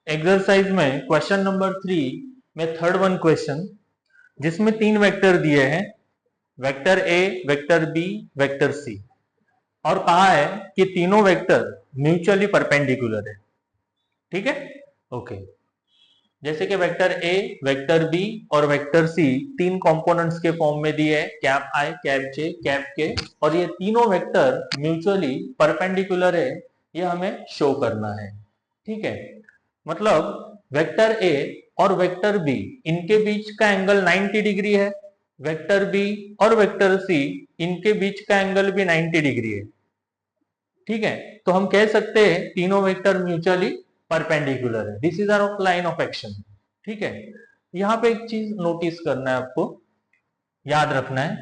Exercise में question number 3 में third one question जिसमें 3 वेक्टर दिए हैं, vector A, vector B, vector C, और कहा है कि तीनों वेक्टर म्यूचुअली परपेंडिकुलर है। ठीक है, ओके। जैसे कि वेक्टर ए, वेक्टर बी और वेक्टर सी तीन कंपोनेंट्स के फॉर्म में दिए हैं, कैप आई, कैप जे, कैप के, और ये तीनों वेक्टर म्यूचुअली परपेंडिकुलर है, ये हमें शो करना है। ठीक है, मतलब वेक्टर ए और वेक्टर बी इनके बीच का एंगल 90 डिग्री है, वेक्टर बी और वेक्टर सी इनके बीच का एंगल भी 90 डिग्री है। ठीक है, तो हम कह सकते हैं तीनों वेक्टर म्यूचुअली परपेंडिकुलर है। This is our line of action. ठीक है, यहां पे एक चीज नोटिस करना है, आपको याद रखना है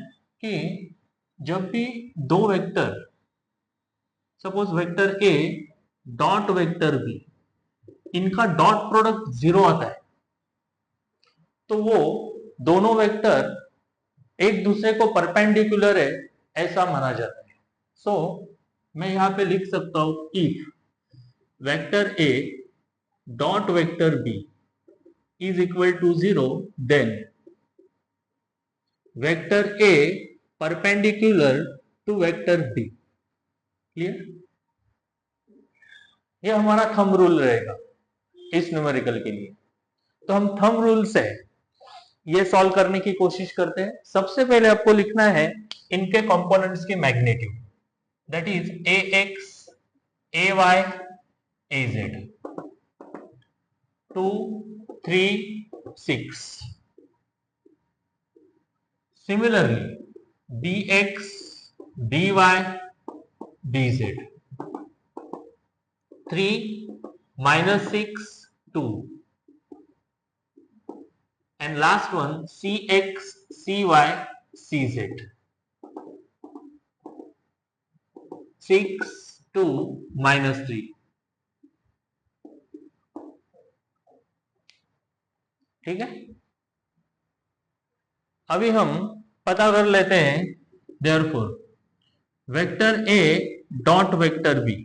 कि जब भी दो vector, suppose vector A dot vector B, इनका डॉट प्रोडक्ट 0 आता है, तो वो दोनों वेक्टर एक दूसरे को परपेंडिकुलर है ऐसा माना जाता है। सो मैं यहां पे लिख सकता हूं if vector A dot vector B is equal to 0, then vector A perpendicular to vector B। Clear? ये हमारा थंब रूल रहेगा इस न्यूमेरिकल के लिए। तो हम थंब रूल से ये सॉल्व करने की कोशिश करते हैं। सबसे पहले आपको लिखना है इनके कंपोनेंट्स की magnitude, that is A X, A Y, A Z, 2, 3, 6। Similarly, bx, by, bz, 3, -6, 2, and last one cx, cy, cz, 6, 2, -3। ठीक है, अभी हम पता कर लेते हैं therefore vector A dot vector B,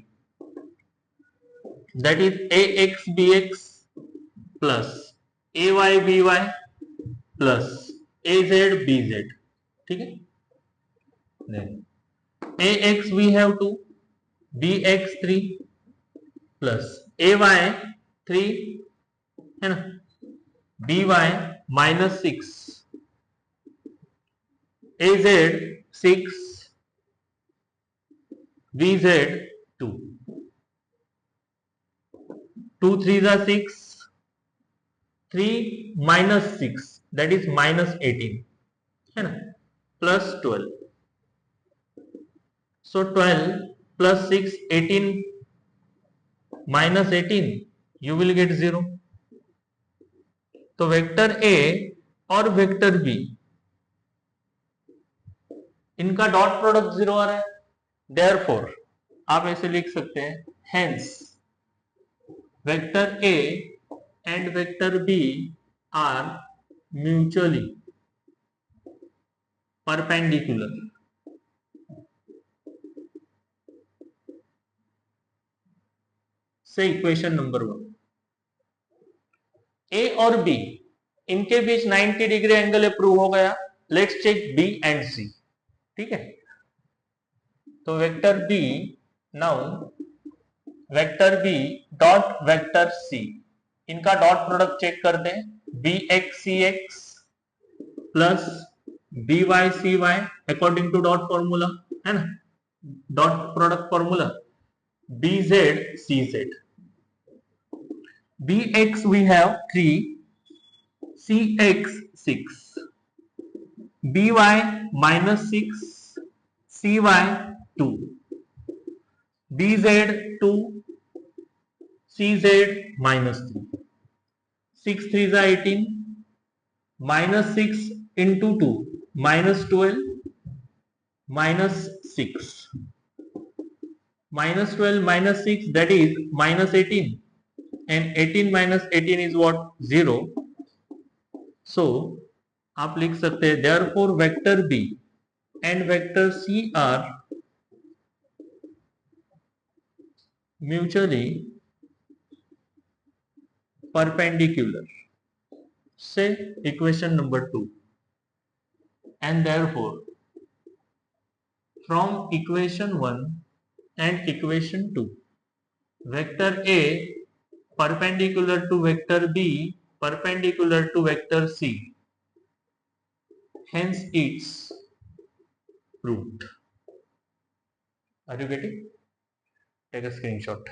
that is ax bx plus ay by plus az bz। ठीक है, ax we have 2, bx 3 plus ay 3 है ना, by -6, az 6, bz 2, 2 3 are 6, 3 -6 that is -18 है ना, plus 12। So 12 plus 6, 18 minus 18, you will get 0। तो vector A और vector B इनका dot product 0 आ रहा है, देयरफॉर आप ऐसे लिख सकते हैं hence vector A and vector B are mutually perpendicular. से इक्वेशन नंबर 1, ए और बी इनके बीच 90 डिग्री एंगल प्रूव हो गया। Let's check B and C. ठीक है, तो vector B, now vector B dot vector C, इनका डॉट प्रोडक्ट चेक कर दें, B X C X plus B Y C Y according to dot formula, है ना, dot product formula, B Z C Z. bx we have 3, cx 6, by -6, cy 2, bz 2, cz -3, 6 3 are 18, -6 into 2 -12, -6, -12 -6 that is -18, and 18 minus 18 is what? 0। So आप लिख सकते हैं therefore vector B and vector C are mutually perpendicular. Say equation number 2. And therefore, from equation 1 and equation 2, vector A perpendicular to vector B perpendicular to vector C, hence its root. Are you getting? Take a screenshot.